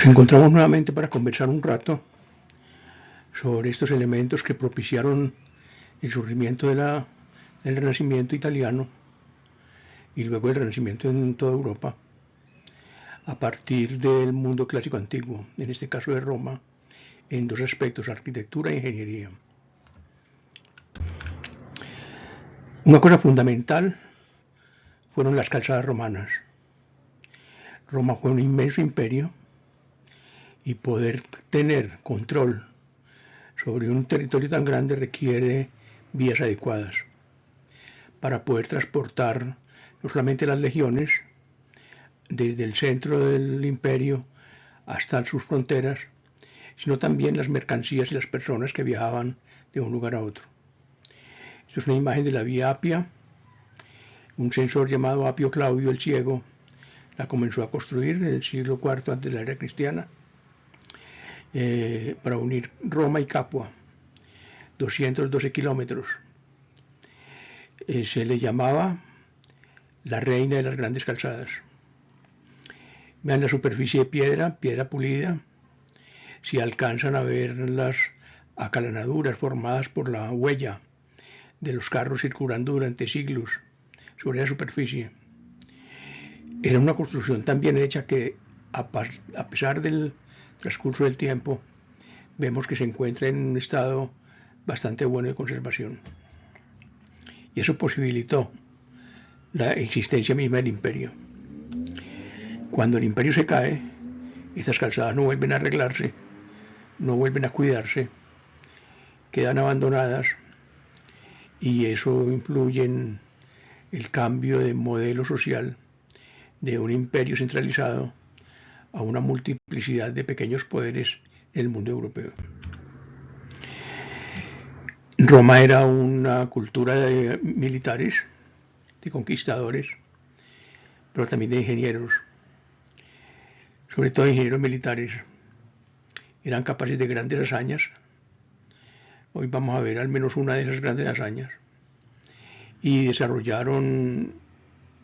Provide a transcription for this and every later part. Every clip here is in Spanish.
Nos encontramos nuevamente para conversar un rato sobre estos elementos que propiciaron el surgimiento del Renacimiento italiano y luego el Renacimiento en toda Europa, a partir del mundo clásico antiguo, en este caso de Roma, en dos aspectos, arquitectura e ingeniería. Una cosa fundamental fueron las calzadas romanas. Roma fue un inmenso imperio y poder tener control sobre un territorio tan grande requiere vías adecuadas para poder transportar no solamente las legiones desde el centro del imperio hasta sus fronteras, sino también las mercancías y las personas que viajaban de un lugar a otro. Esto es una imagen de la vía Apia. Un censor llamado Apio Claudio el Ciego la comenzó a construir en el siglo IV antes de la era cristiana para unir Roma y Capua, 212 kilómetros. Se le llamaba la reina de las grandes calzadas. Vean la superficie de piedra pulida. Si alcanzan a ver las acalanaduras formadas por la huella de los carros circulando durante siglos sobre la superficie. Era una construcción tan bien hecha que a pesar del transcurso del tiempo vemos que se encuentra en un estado bastante bueno de conservación. Y eso posibilitó la existencia misma del imperio. Cuando el imperio se cae, estas calzadas no vuelven a arreglarse, no vuelven a cuidarse, quedan abandonadas y eso influye en el cambio de modelo social de un imperio centralizado a una multiplicidad de pequeños poderes en el mundo europeo. Roma era una cultura de militares, de conquistadores, pero también de ingenieros, sobre todo ingenieros militares. Eran capaces de grandes hazañas. Hoy vamos a ver al menos una de esas grandes hazañas. Y desarrollaron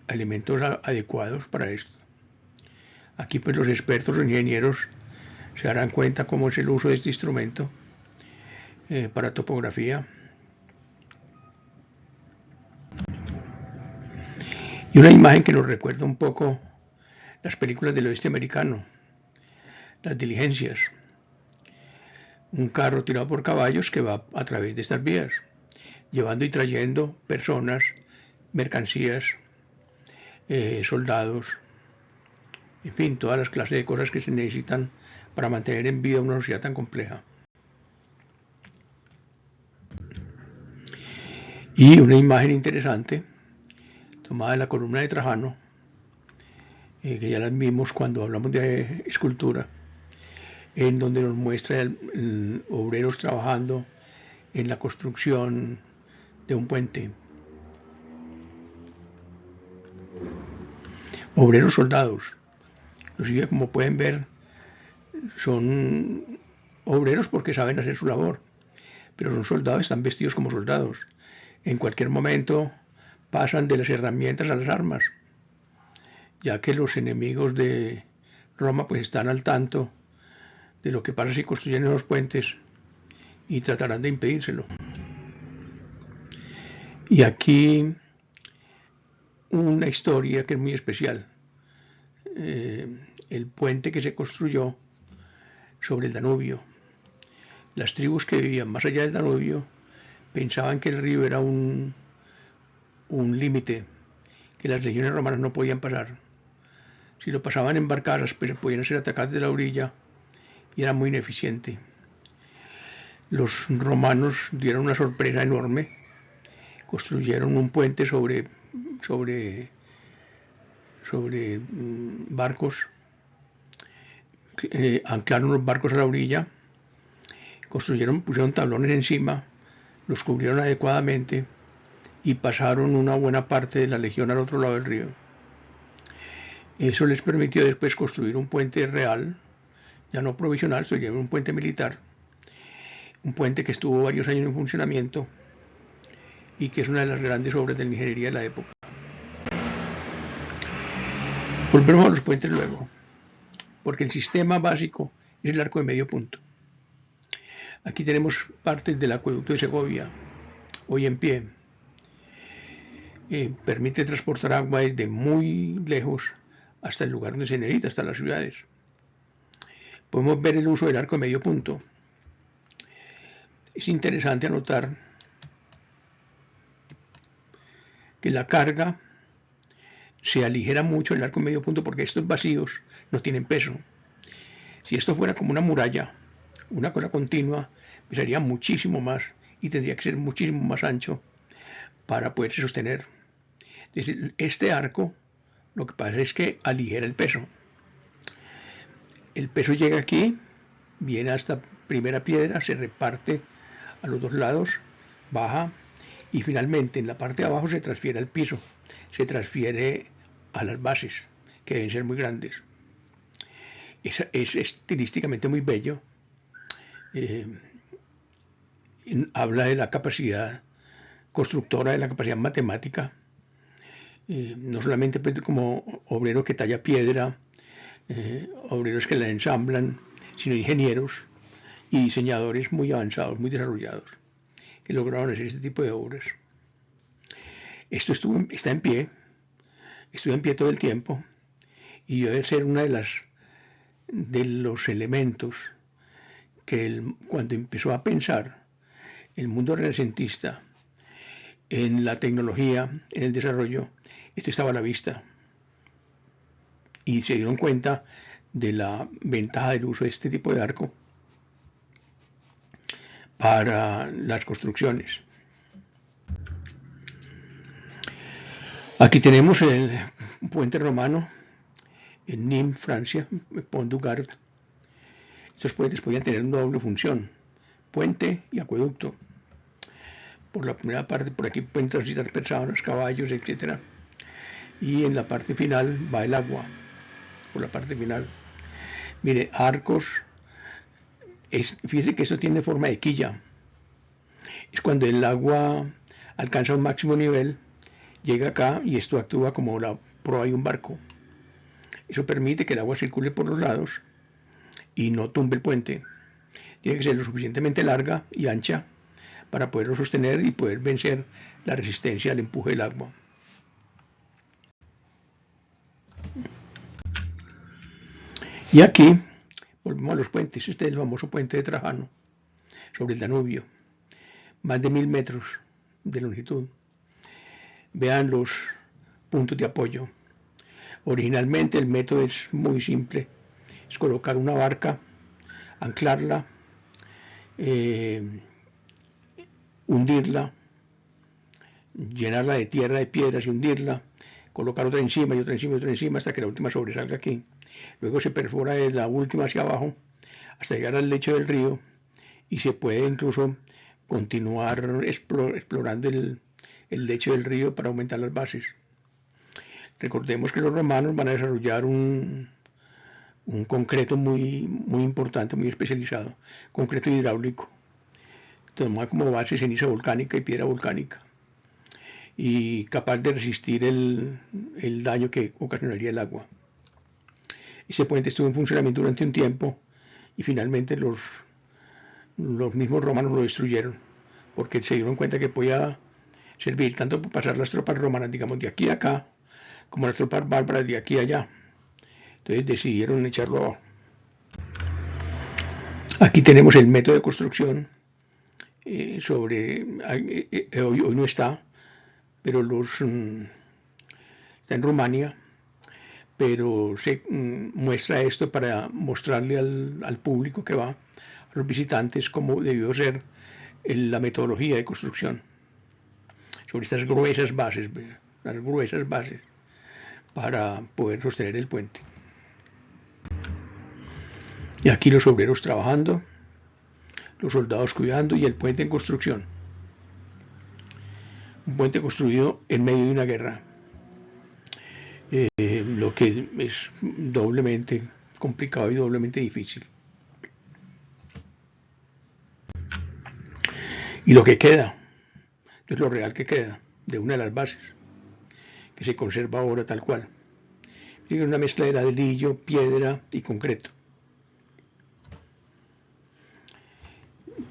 elementos adecuados para esto. Aquí pues los expertos, los ingenieros, se darán cuenta cómo es el uso de este instrumento para topografía. Y una imagen que nos recuerda un poco las películas del oeste americano, las diligencias. Un carro tirado por caballos que va a través de estas vías, llevando y trayendo personas, mercancías, soldados, en fin, todas las clases de cosas que se necesitan para mantener en vida una sociedad tan compleja. Y una imagen interesante, tomada de la columna de Trajano, que ya la vimos cuando hablamos de escultura, en donde nos muestra obreros trabajando en la construcción de un puente. Obreros soldados. Inclusive, como pueden ver, son obreros porque saben hacer su labor, pero son soldados, están vestidos como soldados. En cualquier momento pasan de las herramientas a las armas, ya que los enemigos de Roma pues están al tanto de lo que pasa si construyen esos puentes y tratarán de impedírselo. Y aquí una historia que es muy especial. El puente que se construyó sobre el Danubio. Las tribus que vivían más allá del Danubio pensaban que el río era un límite, que las legiones romanas no podían pasar. Si lo pasaban en barcazas, pues podían ser atacadas de la orilla y era muy ineficiente. Los romanos dieron una sorpresa enorme, construyeron un puente sobre barcos, anclaron los barcos a la orilla, pusieron tablones encima, los cubrieron adecuadamente y pasaron una buena parte de la legión al otro lado del río. Eso les permitió después construir un puente real, ya no provisional, sino un puente militar, un puente que estuvo varios años en funcionamiento y que es una de las grandes obras de la ingeniería de la época. Volvemos a los puentes luego. porque el sistema básico es el arco de medio punto. Aquí tenemos partes del acueducto de Segovia, hoy en pie. Permite transportar agua desde muy lejos hasta el lugar donde se necesita, hasta las ciudades. Podemos ver el uso del arco de medio punto. Es interesante anotar que la carga se aligera mucho en el arco de medio punto porque estos vacíos no tienen peso. Si esto fuera como una muralla, una cosa continua, pesaría muchísimo más y tendría que ser muchísimo más ancho para poderse sostener. Entonces, este arco lo que pasa es que aligera el peso. El peso llega aquí, viene hasta primera piedra, se reparte a los dos lados, baja y finalmente en la parte de abajo se transfiere al piso, se transfiere a las bases, que deben ser muy grandes. Es estilísticamente muy bello. Habla de la capacidad constructora, de la capacidad matemática, no solamente pues, como obrero que talla piedra, obreros que la ensamblan, sino ingenieros y diseñadores muy avanzados, muy desarrollados, que lograron hacer este tipo de obras. Esto está en pie, estuvo en pie todo el tiempo y debe ser una de los elementos que cuando empezó a pensar el mundo renacentista en la tecnología, en el desarrollo, esto estaba a la vista y se dieron cuenta de la ventaja del uso de este tipo de arco para las construcciones. Aquí tenemos el puente romano en Nîmes, Francia, Pont du Gard. Estos puentes podían tener una doble función, puente y acueducto. Por la primera parte, por aquí pueden transitar personas, caballos, etc. Y en la parte final va el agua, por la parte final. Mire, arcos, fíjese que esto tiene forma de quilla. Es cuando el agua alcanza un máximo nivel, llega acá y esto actúa como la proa de un barco. Eso permite que el agua circule por los lados y no tumbe el puente. Tiene que ser lo suficientemente larga y ancha para poderlo sostener y poder vencer la resistencia al empuje del agua. Y aquí volvemos a los puentes. Este es el famoso puente de Trajano sobre el Danubio, más de 1000 metros de longitud. Vean los puntos de apoyo. Originalmente el método es muy simple, es colocar una barca, anclarla, hundirla, llenarla de tierra, de piedras y hundirla, colocar otra encima y otra encima y otra encima hasta que la última sobresalga aquí. Luego se perfora de la última hacia abajo hasta llegar al lecho del río y se puede incluso continuar explorando el lecho del río para aumentar las bases. Recordemos que los romanos van a desarrollar un concreto muy importante, muy especializado, concreto hidráulico. Toma como base ceniza volcánica y piedra volcánica y capaz de resistir el daño que ocasionaría el agua. Ese puente estuvo en funcionamiento durante un tiempo y finalmente los mismos romanos lo destruyeron porque se dieron cuenta que podía servir tanto para pasar las tropas romanas, digamos, de aquí a acá, como las tropas bárbaras de aquí a allá. Entonces decidieron echarlo abajo. Aquí tenemos el método de construcción. Hoy no está, pero está en Rumania, pero se muestra esto para mostrarle al público que va, a los visitantes, cómo debió ser la metodología de construcción sobre estas gruesas bases, las gruesas bases para poder sostener el puente. Y aquí los obreros trabajando, los soldados cuidando y el puente en construcción. Un puente construido en medio de una guerra, lo que es doblemente complicado y doblemente difícil. Y lo que queda, es lo real que queda de una de las bases, que se conserva ahora tal cual. Es una mezcla de ladrillo, piedra y concreto.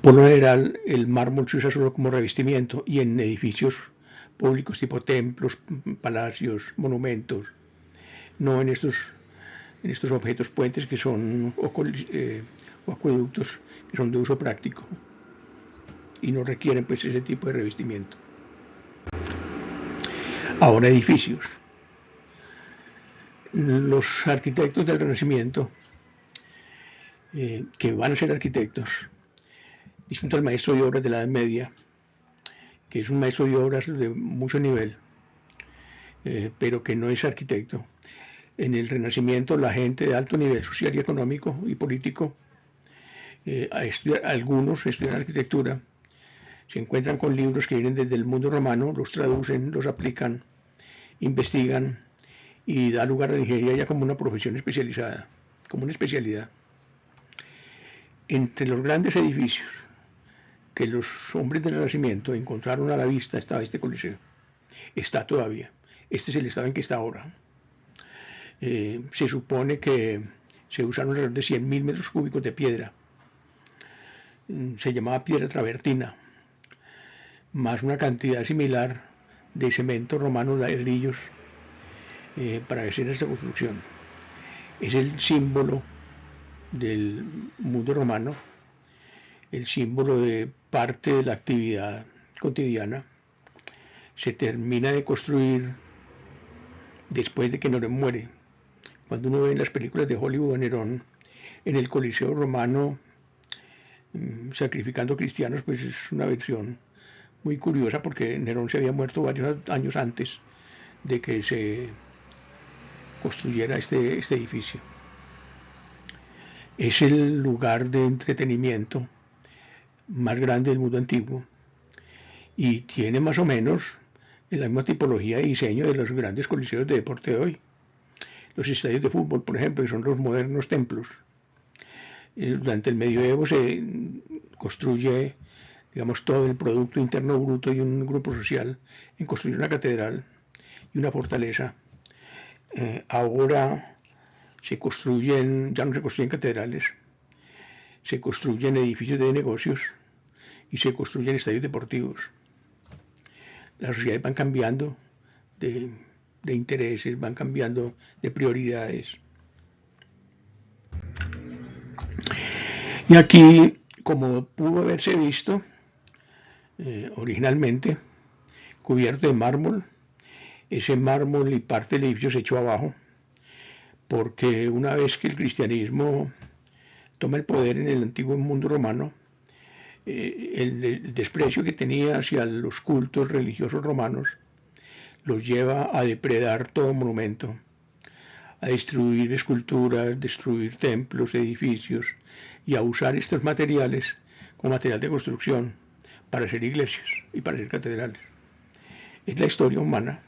Por lo general, el mármol se usa solo como revestimiento y en edificios públicos tipo templos, palacios, monumentos, no en estos objetos puentes que son o acueductos que son de uso práctico y no requieren pues ese tipo de revestimiento. Ahora, edificios. Los arquitectos del Renacimiento, que van a ser arquitectos, distinto al maestro de obras de la Edad Media, que es un maestro de obras de mucho nivel, pero que no es arquitecto. En el Renacimiento, la gente de alto nivel social y económico y político, algunos estudian arquitectura, se encuentran con libros que vienen desde el mundo romano, los traducen, los aplican, investigan y da lugar a la ingeniería ya como una profesión especializada, como una especialidad. Entre los grandes edificios que los hombres del Renacimiento encontraron a la vista estaba este Coliseo. Está todavía. Este es el estado en que está ahora. Se supone que se usaron alrededor de 100.000 metros cúbicos de piedra. Se llamaba piedra travertina, más una cantidad similar de cemento romano, ladrillos, para hacer esta construcción. Es el símbolo del mundo romano, el símbolo de parte de la actividad cotidiana. Se termina de construir después de que Nerón muere. Cuando uno ve en las películas de Hollywood a Nerón en el Coliseo romano sacrificando cristianos, pues es una versión muy curiosa porque Nerón se había muerto varios años antes de que se construyera este edificio. Es el lugar de entretenimiento más grande del mundo antiguo y tiene más o menos la misma tipología y diseño de los grandes coliseos de deporte de hoy. Los estadios de fútbol, por ejemplo, que son los modernos templos. Durante el medioevo se construye, digamos, todo el Producto Interno Bruto y un grupo social en construir una catedral y una fortaleza. Ahora se construyen, ya no se construyen catedrales, se construyen edificios de negocios y se construyen estadios deportivos. Las sociedades van cambiando de intereses, van cambiando de prioridades. Y aquí, como pudo haberse visto originalmente, cubierto de mármol, ese mármol y parte del edificio se echó abajo, porque una vez que el cristianismo toma el poder en el antiguo mundo romano, el desprecio que tenía hacia los cultos religiosos romanos los lleva a depredar todo monumento, a destruir esculturas, destruir templos, edificios y a usar estos materiales como material de construcción para hacer iglesias y para hacer catedrales. Es la historia humana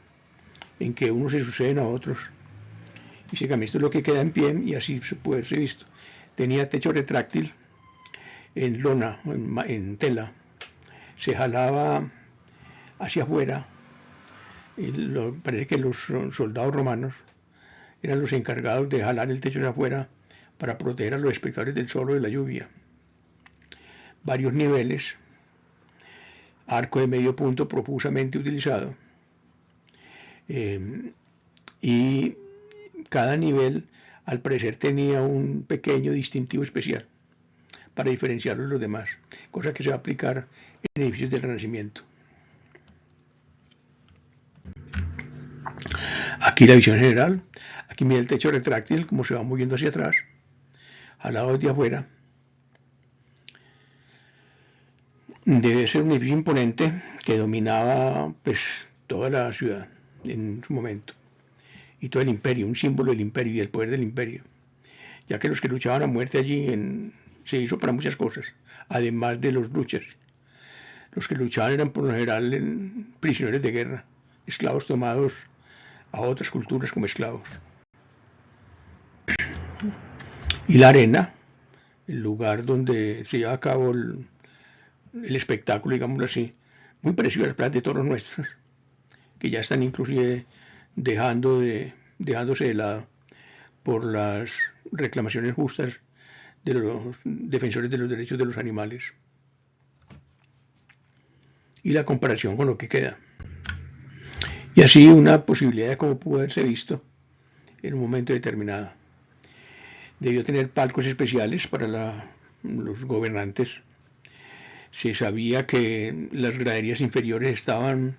en que unos se suceden a otros y se cambia. Esto es lo que queda en pie y así se puede ser visto. Tenía techo retráctil en lona, en tela. Se jalaba hacia afuera. Parece que los soldados romanos eran los encargados de jalar el techo de afuera para proteger a los espectadores del sol o de la lluvia. Varios niveles, arco de medio punto profusamente utilizado, y cada nivel al parecer tenía un pequeño distintivo especial para diferenciarlo de los demás, cosa que se va a aplicar en edificios del Renacimiento. Aquí la visión general, aquí mira el techo retráctil, como se va moviendo hacia atrás, jalado desde afuera. Debe ser un edificio imponente que dominaba pues toda la ciudad en su momento y todo el imperio, un símbolo del imperio y del poder del imperio, ya que los que luchaban a muerte allí se hizo para muchas cosas, además de los luchas. Los que luchaban eran por lo general prisioneros de guerra, esclavos tomados a otras culturas como esclavos. Y la arena, el lugar donde se lleva a cabo el espectáculo, digámoslo así, muy parecido a las playas de toros nuestras, que ya están inclusive dejándose de lado por las reclamaciones justas de los defensores de los derechos de los animales y la comparación con lo que queda. Y así una posibilidad de cómo pudo haberse visto en un momento determinado. Debió tener palcos especiales para los gobernantes. Se sabía que las graderías inferiores estaban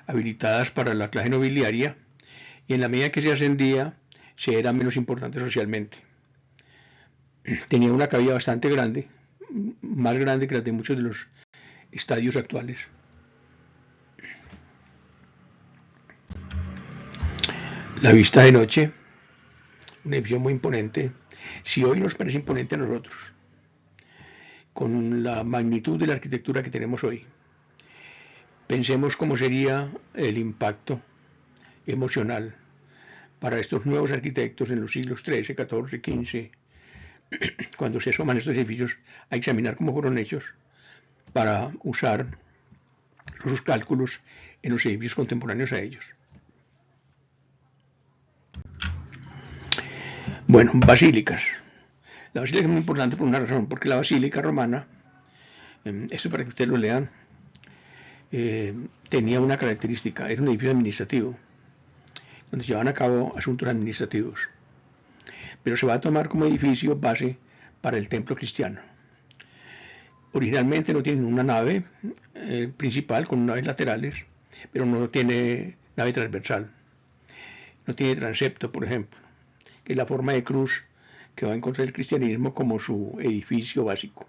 habilitadas para la clase nobiliaria y en la medida que se ascendía se era menos importante socialmente. Tenía una cabida bastante grande, más grande que la de muchos de los estadios actuales. La vista de noche, una edificio muy imponente. Si hoy nos parece imponente a nosotros, con la magnitud de la arquitectura que tenemos hoy, pensemos cómo sería el impacto emocional para estos nuevos arquitectos en los siglos XIII, XIV, XV, cuando se asoman estos edificios a examinar cómo fueron hechos para usar sus cálculos en los edificios contemporáneos a ellos. Bueno, basílicas. La basílica es muy importante por una razón, porque la basílica romana, esto para que ustedes lo lean, tenía una característica, era un edificio administrativo, donde se llevaban a cabo asuntos administrativos, pero se va a tomar como edificio base para el templo cristiano. Originalmente no tiene una nave principal con naves laterales, pero no tiene nave transversal, no tiene transepto, por ejemplo, que es la forma de cruz que va a encontrar el cristianismo como su edificio básico.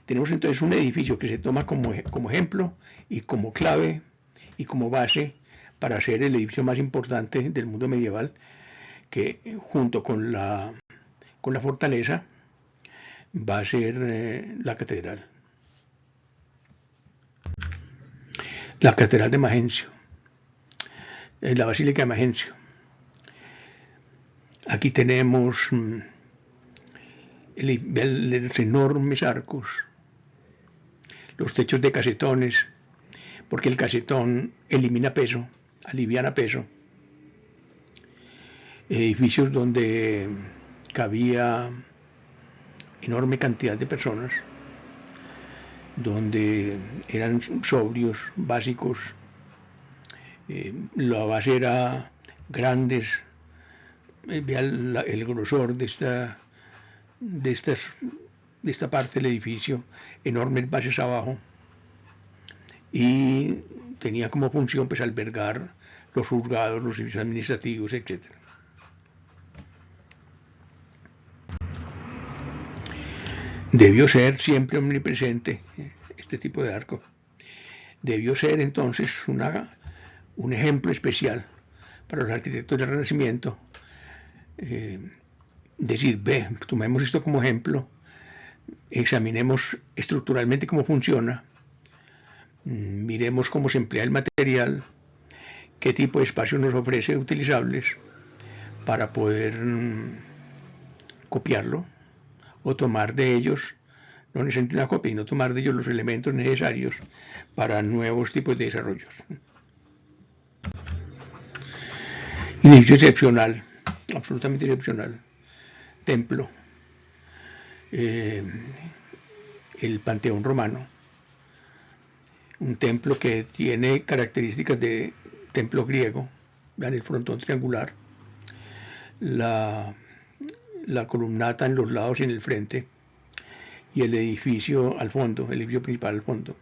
Tenemos entonces un edificio que se toma como ejemplo y como clave y como base para ser el edificio más importante del mundo medieval, que junto con la fortaleza va a ser la catedral. La catedral de Magencio, la basílica de Magencio. Aquí tenemos los enormes arcos, los techos de casetones, porque el casetón elimina peso, aliviana peso. Edificios donde cabía enorme cantidad de personas, donde eran sobrios, básicos. La base era grandes. Vea el grosor de esta parte del edificio, enormes bases abajo, y tenía como función pues albergar los juzgados, los servicios administrativos, etc. Debió ser siempre omnipresente este tipo de arco. Debió ser entonces un ejemplo especial para los arquitectos del Renacimiento. Decir, tomemos esto como ejemplo, examinemos estructuralmente cómo funciona, miremos cómo se emplea el material, qué tipo de espacios nos ofrece utilizables para poder copiarlo o tomar de ellos, no necesariamente una copia, sino tomar de ellos los elementos necesarios para nuevos tipos de desarrollos. Inicio excepcional, absolutamente excepcional. Templo, el Panteón Romano, un templo que tiene características de templo griego. Vean el frontón triangular, la columnata en los lados y en el frente, y el edificio al fondo, el edificio principal al fondo.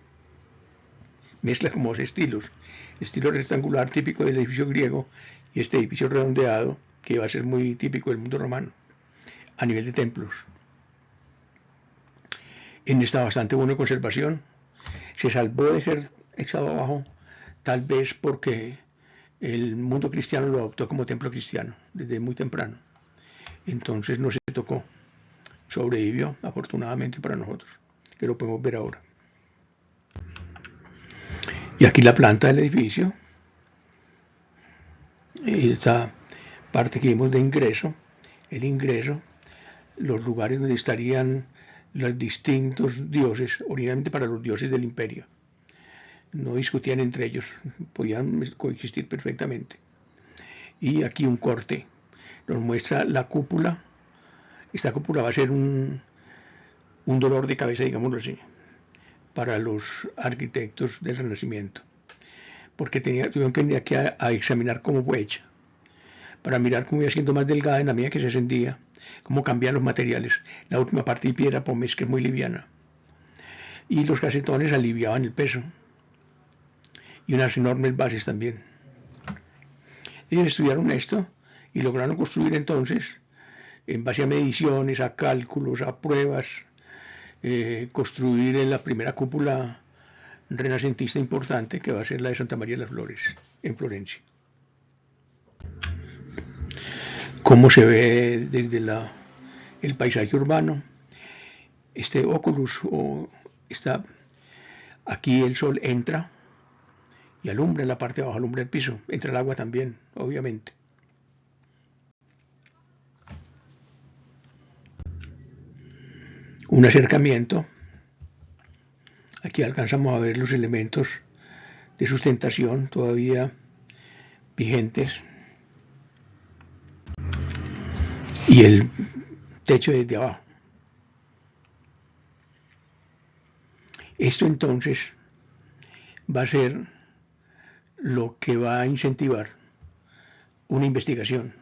Mezcla como dos estilos, estilo rectangular típico del edificio griego y este edificio redondeado que va a ser muy típico del mundo romano a nivel de templos. En esta bastante buena conservación, se salvó de ser echado abajo, tal vez porque el mundo cristiano lo adoptó como templo cristiano desde muy temprano. Entonces no se tocó, sobrevivió afortunadamente para nosotros, que lo podemos ver ahora. Y aquí la planta del edificio, esta parte que vimos de ingreso, el ingreso, los lugares donde estarían los distintos dioses, originalmente para los dioses del imperio. No discutían entre ellos, podían coexistir perfectamente. Y aquí un corte. nos muestra la cúpula. Esta cúpula va a ser un dolor de cabeza, digámoslo así, para los arquitectos del Renacimiento, porque tuvieron que venir aquí a examinar cómo fue hecha, para mirar cómo iba siendo más delgada en la medida que se ascendía, cómo cambian los materiales. La última parte de piedra pómez, que es muy liviana, y los casetones aliviaban el peso, y unas enormes bases también. Ellos estudiaron esto y lograron construir entonces, en base a mediciones, a cálculos, a pruebas, construir en la primera cúpula renacentista importante, que va a ser la de Santa María de las Flores, en Florencia. Cómo se ve desde el paisaje urbano. Este oculus, aquí el sol entra y alumbra en la parte de abajo, alumbra el piso, entra el agua también, obviamente. Un acercamiento. Aquí alcanzamos a ver los elementos de sustentación todavía vigentes y el techo desde abajo. Esto entonces va a ser lo que va a incentivar una investigación.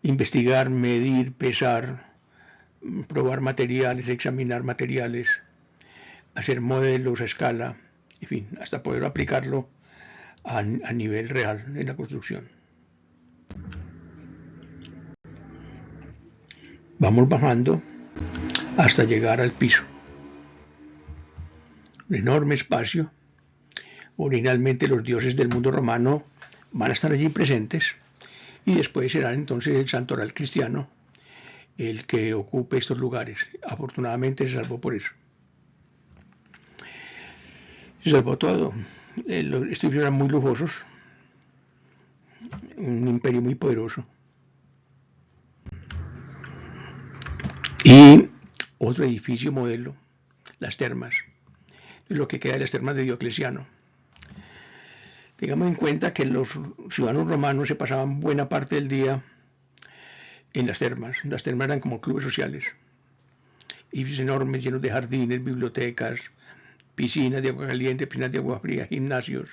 Investigar, medir, pesar, probar materiales, examinar materiales, hacer modelos a escala, en fin, hasta poder aplicarlo a nivel real en la construcción. Vamos bajando hasta llegar al piso. Un enorme espacio. Originalmente los dioses del mundo romano van a estar allí presentes y después será entonces el santoral cristiano el que ocupe estos lugares. Afortunadamente se salvó por eso. Se salvó todo. Estos eran muy lujosos, un imperio muy poderoso. Y otro edificio modelo, las termas, lo que queda de las termas de Diocleciano. Tengamos en cuenta que los ciudadanos romanos se pasaban buena parte del día en las termas. Las termas eran como clubes sociales, edificios enormes llenos de jardines, bibliotecas, piscinas de agua caliente, piscinas de agua fría, gimnasios,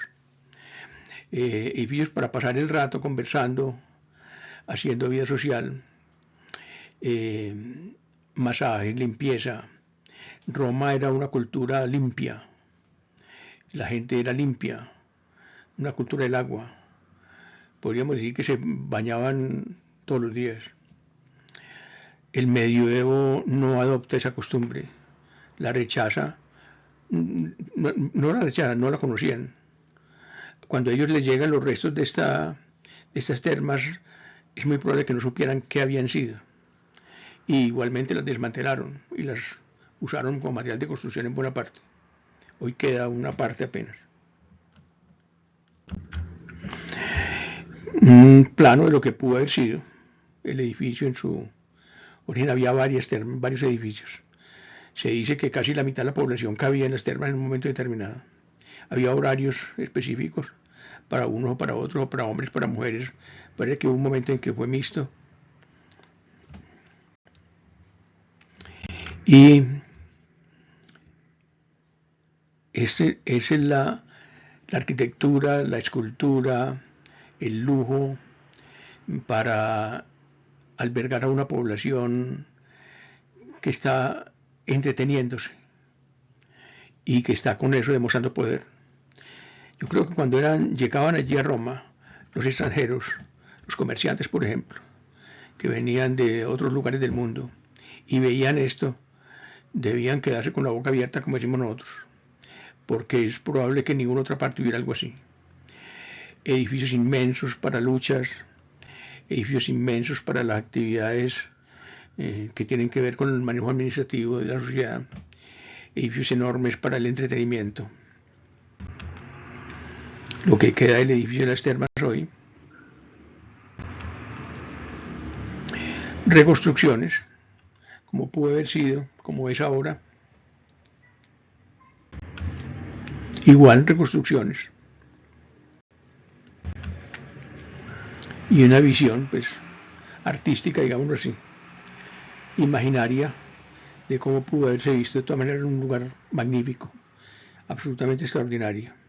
edificios para pasar el rato conversando, haciendo vida social, masajes, limpieza. Roma era una cultura limpia, la gente era limpia, una cultura del agua. Podríamos decir que se bañaban todos los días. El medioevo no adopta esa costumbre, la rechaza, no la rechaza, no la conocían. Cuando a ellos les llegan los restos de estas termas, es muy probable que no supieran qué habían sido. Y igualmente las desmantelaron y las usaron como material de construcción en buena parte. Hoy queda una parte apenas. Un plano de lo que pudo haber sido el edificio en su origen. Había varios edificios. Se dice que casi la mitad de la población cabía en las termas en un momento determinado. Había horarios específicos para unos o para otros, para hombres, para mujeres. Parece que hubo un momento en que fue mixto. Y es la arquitectura, la escultura, el lujo para albergar a una población que está entreteniéndose y que está con eso demostrando poder. Yo creo que cuando llegaban allí a Roma los extranjeros, los comerciantes por ejemplo, que venían de otros lugares del mundo y veían esto, debían quedarse con la boca abierta, como decimos nosotros, porque es probable que en ninguna otra parte hubiera algo así. Edificios inmensos para luchas, edificios inmensos para las actividades que tienen que ver con el manejo administrativo de la sociedad, edificios enormes para el entretenimiento. Lo que queda del edificio de las termas hoy. Reconstrucciones, como pudo haber sido, como es ahora. Igual reconstrucciones. y una visión pues artística, digámoslo así, imaginaria de cómo pudo haberse visto de todas maneras en un lugar magnífico, absolutamente extraordinario.